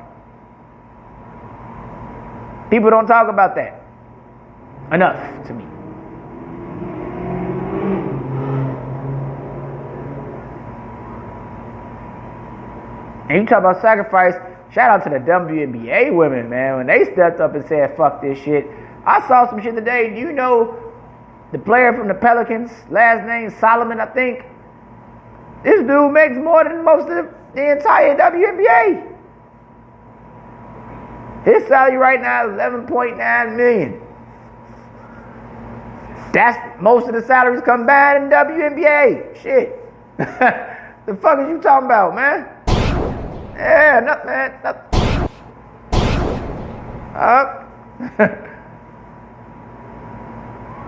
People don't talk about that enough to me. And you talk about sacrifice, shout out to the WNBA women, man. When they stepped up and said, fuck this shit. I saw some shit today. Do you know the player from the Pelicans, last name Solomon, I think? This dude makes more than most of the entire WNBA. His salary right now is $11.9 million. That's most of the salaries combined in WNBA. Shit. The fuck is you talking about, man? Yeah, nothing, man. Nothing.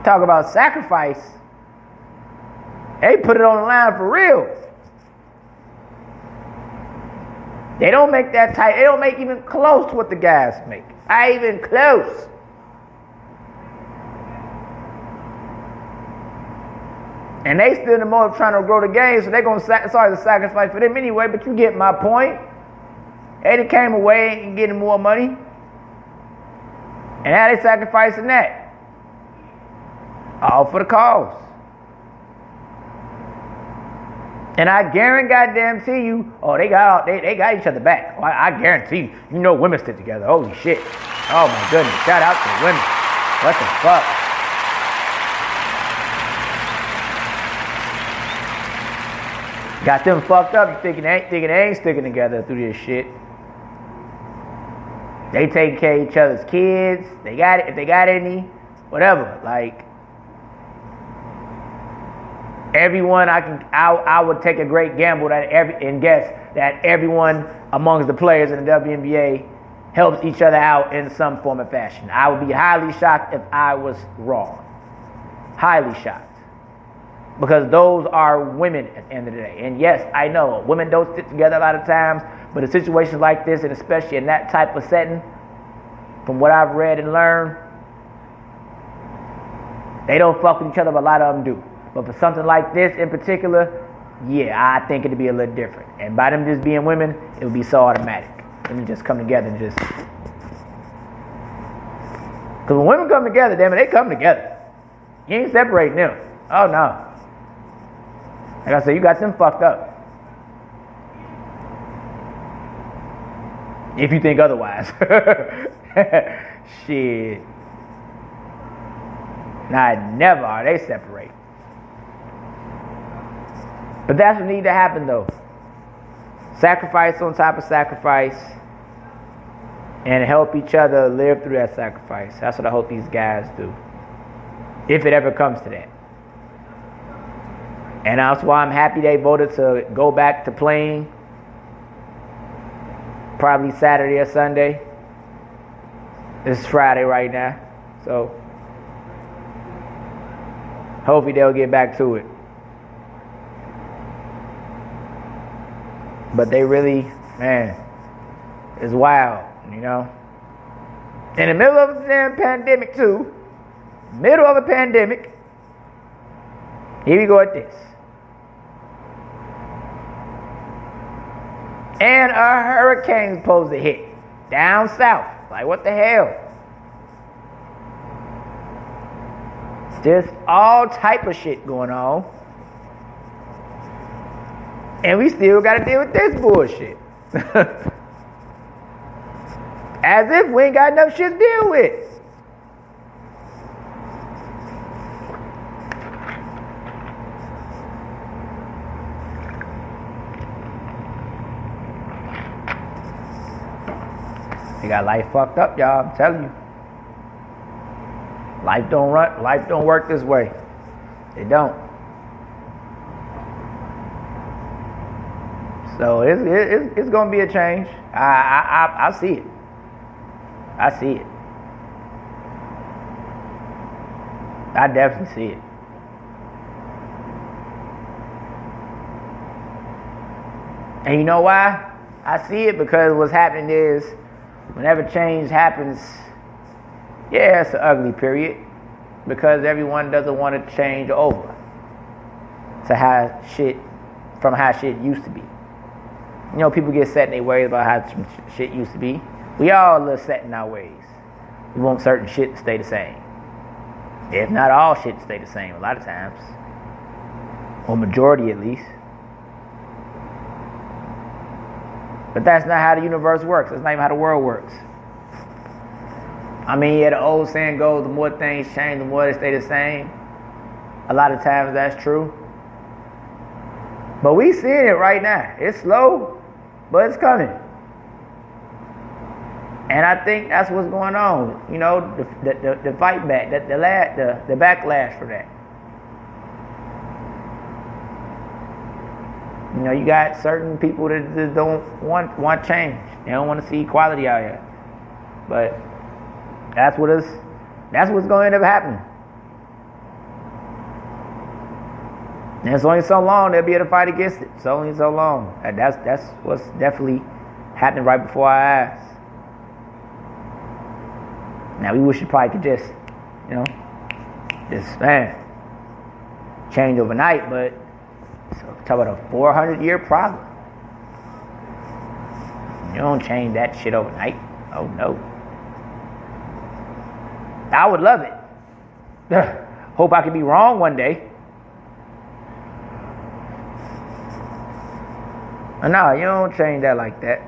Talk about sacrifice. They put it on the line for real. They don't make that tight. They don't make even close to what the guys make. Not even close. And they still in the mode of trying to grow the game, so they're going to sacrifice for them anyway, but you get my point. They came away and getting more money. And now they sacrificing that. All for the cause. And I guarantee you, they got each other back. I guarantee you, women stick together. Holy shit. Oh my goodness. Shout out to the women. What the fuck? Got them fucked up. You thinking they ain't sticking together through this shit. They take care of each other's kids. They got it if they got any, whatever. Like everyone, I would take a great gamble and guess that everyone amongst the players in the WNBA helps each other out in some form or fashion. I would be highly shocked if I was wrong. Highly shocked. Because those are women at the end of the day. And yes, I know women don't stick together a lot of times, but in situations like this, and especially in that type of setting, from what I've read and learned, they don't fuck with each other, but a lot of them do. But for something like this in particular, yeah, I think it'd be a little different. And by them just being women, it would be so automatic. Women just come together and just... Because when women come together, damn it, they come together. You ain't separating them. Oh, no. Like I said, you got them fucked up. If you think otherwise. Shit. Nah, never are they separate. But that's what needs to happen, though. Sacrifice on top of sacrifice. And help each other live through that sacrifice. That's what I hope these guys do. If it ever comes to that. And that's why I'm happy they voted to go back to playing. Probably Saturday or Sunday. This is Friday right now. So hopefully they'll get back to it. But they really, man, it's wild, In the middle of a damn pandemic too. Middle of a pandemic. Here we go at this. And a hurricane's supposed to hit down south. Like, what the hell? There's all type of shit going on. And we still got to deal with this bullshit. As if we ain't got enough shit to deal with. We got life fucked up, y'all. I'm telling you. Life don't work this way. It don't. So it's gonna be a change. I see it. I see it. I definitely see it. And you know why? I see it because what's happening is whenever change happens, yeah, it's an ugly period because everyone doesn't want to change over to how shit used to be. You know, people get set in their ways about how shit used to be. We all live set in our ways. We want certain shit to stay the same. If not all shit to stay the same a lot of times. Or majority at least. But that's not how the universe works. That's not even how the world works. I mean, yeah, the old saying goes, the more things change, the more they stay the same. A lot of times that's true. But we seeing it right now. It's slow, but it's coming. And I think that's what's going on. You know, the fight back, the backlash for that. You know, you got certain people that just don't want change. They don't want to see equality out here. But that's what's going to end up happening. And it's only so long they'll be able to fight against it. It's only so long. That's what's definitely happening right before our eyes. Now we wish it probably could just, change overnight, but talk about a 400-year problem. You don't change that shit overnight. Oh no. I would love it. Hope I could be wrong one day. No, you don't change that like that.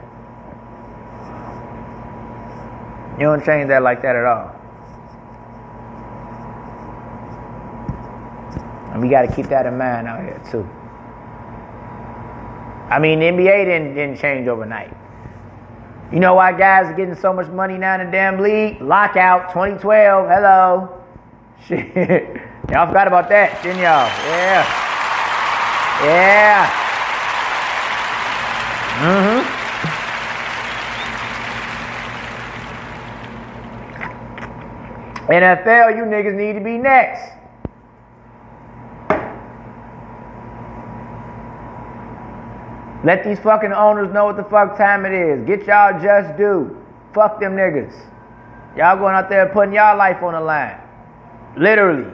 You don't change that like that at all. And we got to keep that in mind out here too. I mean, the NBA didn't change overnight. You know why guys are getting so much money now in the damn league? Lockout 2012. Hello. Shit. Y'all forgot about that, didn't y'all? Yeah. NFL, you niggas need to be next. Let these fucking owners know what the fuck time it is. Get y'all just due. Fuck them niggas. Y'all going out there putting y'all life on the line. Literally.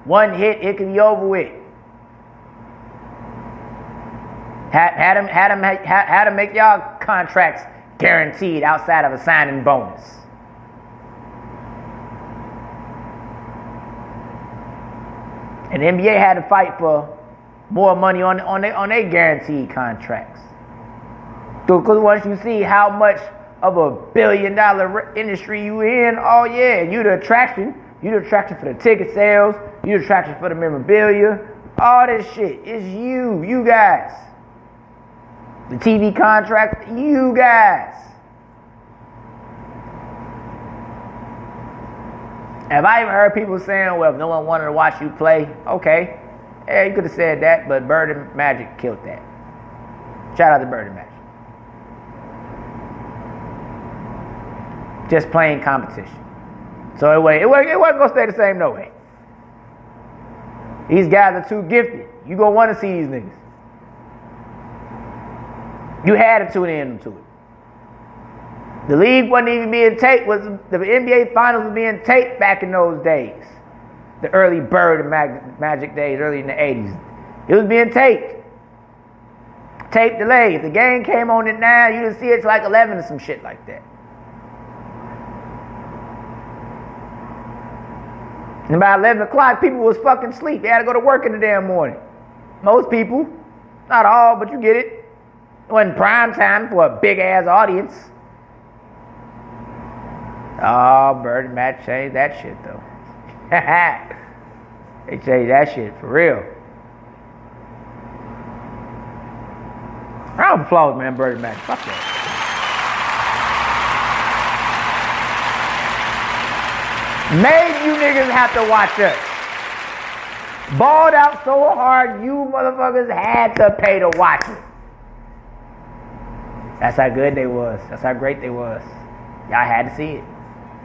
One hit, it can be over with. Had them make y'all contracts guaranteed outside of a signing bonus. And the NBA had to fight for more money on their guaranteed contracts. Because once you see how much of a $1 billion industry you in, oh yeah, you the attraction. You the attraction for the ticket sales. You the attraction for the memorabilia. All this shit. It's you guys. The TV contract, you guys. Have I even heard people saying, well, if no one wanted to watch you play, okay. Yeah, you could have said that, but Bird and Magic killed that. Shout out to Bird and Magic. Just plain competition. So it wasn't going to stay the same no way. These guys are too gifted. You going to want to see these niggas. You had to tune in to it. The league wasn't even being taped. The NBA Finals was being taped back in those days. The early Bird and Magic days, early in the 80s. It was being taped. Tape delay. If the game came on at 9, you didn't see it till like 11 or some shit like that. And about 11 o'clock, people was fucking asleep. They had to go to work in the damn morning. Most people. Not all, but you get it. It wasn't prime time for a big-ass audience. Oh, Bird and Matt changed that shit, though. They changed that shit, for real. Round of applause, man, Bird and Matt. Fuck that. Made you niggas have to watch us. Balled out so hard, you motherfuckers had to pay to watch it. That's how good they was. That's how great they was. Y'all had to see it.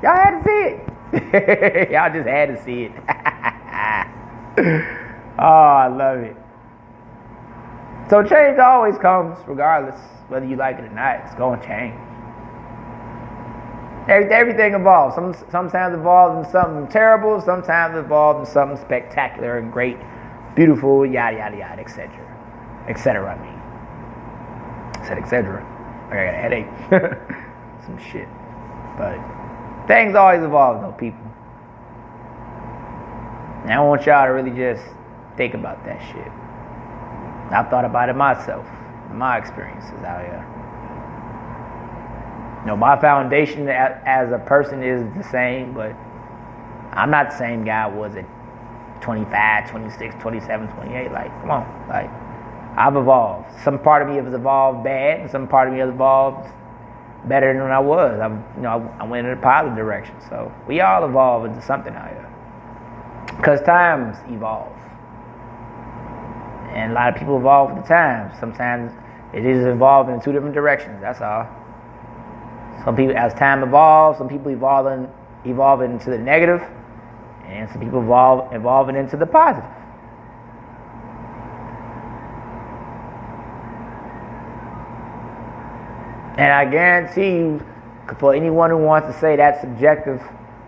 Y'all had to see it. Y'all just had to see it. Oh, I love it. So change always comes, regardless whether you like it or not. It's going to change. Everything evolves. Sometimes evolves in something terrible. Sometimes evolves in something spectacular and great, beautiful, yada yada yada, etc. Etc. I mean, I said etc. I got a headache. Some shit. But things always evolve, though, people. And I want y'all to really just think about that shit. I've thought about it myself, my experiences out here. You know, my foundation as a person is the same, but I'm not the same guy I was at 25, 26, 27, 28. Like, come on. Like, I've evolved. Some part of me has evolved bad, and some part of me has evolved better than I was. I went in a positive direction. So we all evolve into something out here. Because times evolve. And a lot of people evolve with the times. Sometimes it is evolving in two different directions. That's all. Some people, as time evolves, some people evolving into the negative, and some people evolving into the positive. And I guarantee you, for anyone who wants to say that's subjective,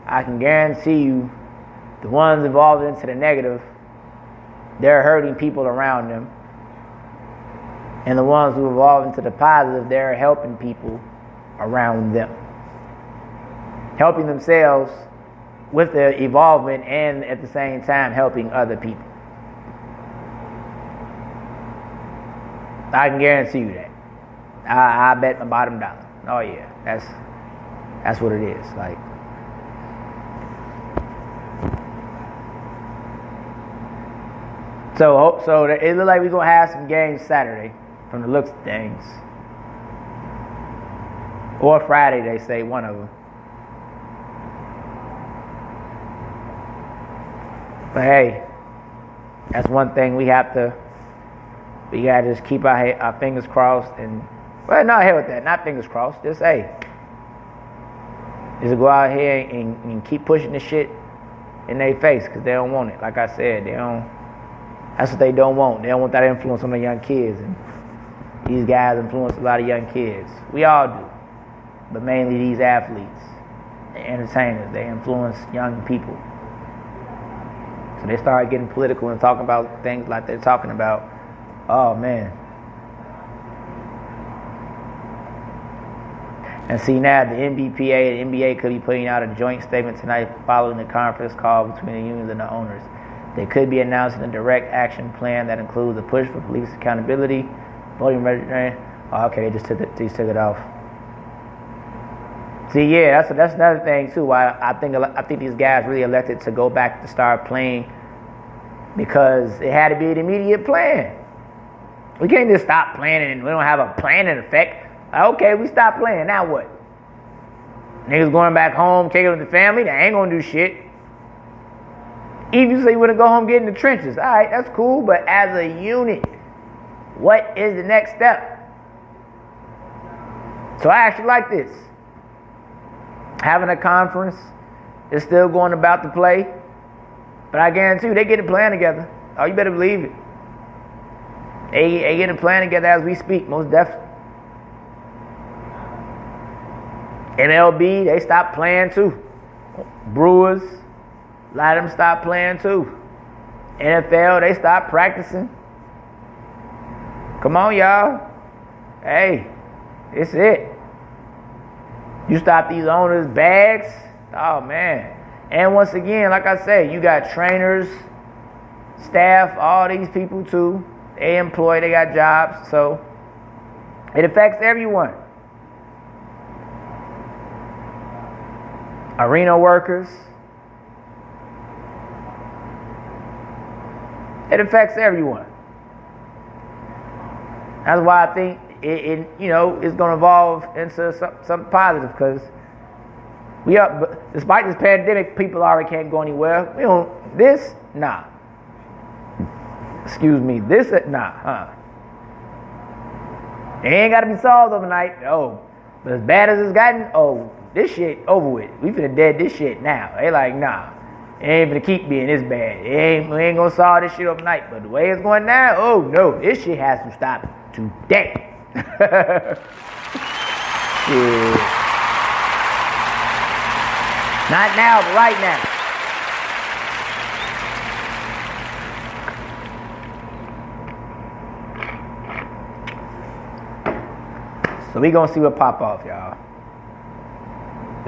I can guarantee you, the ones evolving into the negative, they're hurting people around them. And the ones who evolve into the positive, they're helping people around them. Helping themselves with their evolvement and at the same time helping other people. I can guarantee you that. I bet my bottom dollar. Oh yeah, that's what it is. Like, so it looks like we're gonna have some games Saturday, from the looks of things, or Friday. They say one of them. But hey, that's one thing we gotta just keep our fingers crossed and. Well, no, hell with that. Not fingers crossed. Just, hey, just go out here and keep pushing this shit in their face because they don't want it. Like I said, that's what they don't want. They don't want that influence on the young kids. And these guys influence a lot of young kids. We all do. But mainly these athletes, the entertainers, they influence young people. So they start getting political and talking about things like they're talking about. Oh, man. And see now, the NBPA and NBA could be putting out a joint statement tonight following the conference call between the unions and the owners. They could be announcing a direct action plan that includes a push for police accountability, voting registration. Oh, okay, they just took it off. See, yeah, that's another thing too. Why I think these guys really elected to go back to start playing because it had to be an immediate plan. We can't just stop playing and we don't have a plan in effect. Okay, we stopped playing. Now what? Niggas going back home, kicking with the family. They ain't gonna do shit. Even if you say you want to go home, get in the trenches. All right, that's cool. But as a unit, what is the next step? So I actually like this. Having a conference is still going about to play, but I guarantee you they get a plan together. Oh, you better believe it. They get a plan together as we speak, most definitely. MLB, they stopped playing too. Brewers, a lot of them stopped playing too. NFL, they stopped practicing. Come on, y'all. hey, it's it. You stop these owners' bags, oh man. And once again, like I said, you got trainers, staff, all these people too. They employed, they got jobs, so it affects everyone. Arena workers. It affects everyone. That's why I think it it's going to evolve into something positive, because despite this pandemic, people already can't go anywhere. We don't, nah. Excuse me, nah, It ain't got to be solved overnight, no. But as bad as it's gotten, this shit over with. We finna dead this shit now. They like, nah. It ain't gonna keep being this bad. We ain't gonna solve this shit overnight. But the way it's going now, oh no, this shit has to stop today. Yeah. Not now, but right now. So we gonna see what pop off, y'all.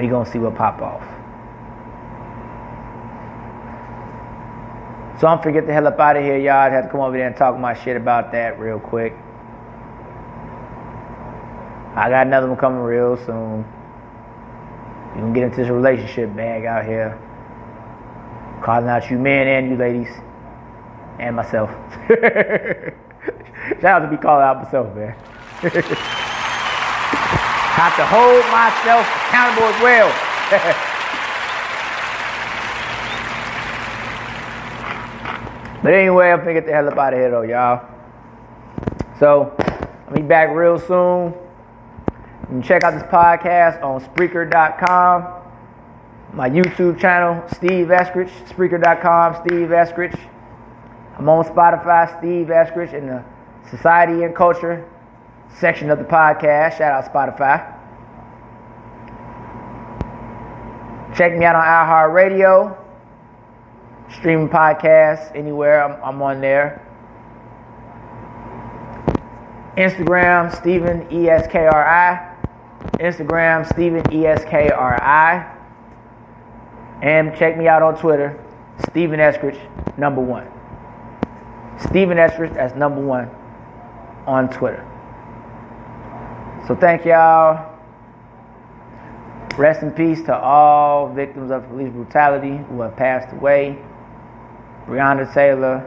We gonna see what pop off. So I'm finna get the hell up out of here, y'all. I have to come over there and talk my shit about that real quick. I got another one coming real soon. You can get into this relationship bag out here. Calling out you men and you ladies. And myself. Shout out to be calling out myself, man. Have to hold myself accountable as well. But anyway, I'm finna get the hell up out of here though, y'all. So, I'll be back real soon. You can check out this podcast on Spreaker.com. My YouTube channel, Steve Eskridge. Spreaker.com, Steve Eskridge. I'm on Spotify, Steve Eskridge, in the Society and Culture section of the podcast. Shout out Spotify. Check me out on iHeartRadio. Streaming podcasts anywhere. I'm on there. Instagram, Stephen ESKRI. Instagram, Stephen ESKRI. And check me out on Twitter, Stephen Eskridge, #1. Stephen Eskridge, that's #1 on Twitter. So thank y'all. Rest in peace to all victims of police brutality who have passed away. Breonna Taylor,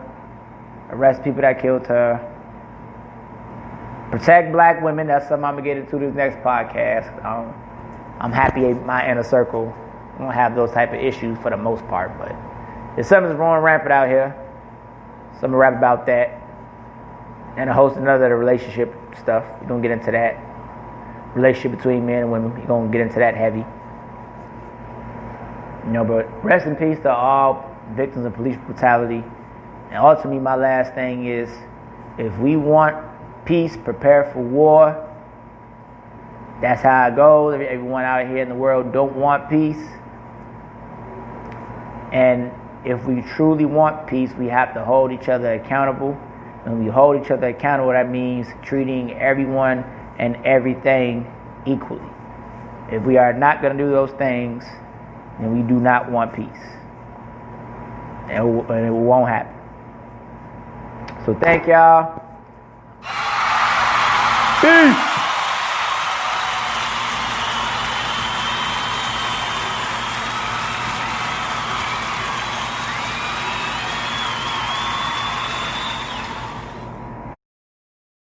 arrest people that killed her. Protect black women. That's something I'm going to get into this next podcast. I'm happy my inner circle don't have those type of issues for the most part, but if something's wrong rampant out here, so I'm going to rap about that. And a host of other relationship stuff. We're going to get into that. Relationship between men and women. We're going to get into that heavy. But rest in peace to all victims of police brutality. And ultimately, my last thing is, if we want peace, prepare for war. That's how it goes. Everyone out here in the world don't want peace. And if we truly want peace, we have to hold each other accountable. When we hold each other accountable, that means treating everyone and everything equally. If we are not going to do those things, then we do not want peace. And it won't happen. So thank y'all. Peace.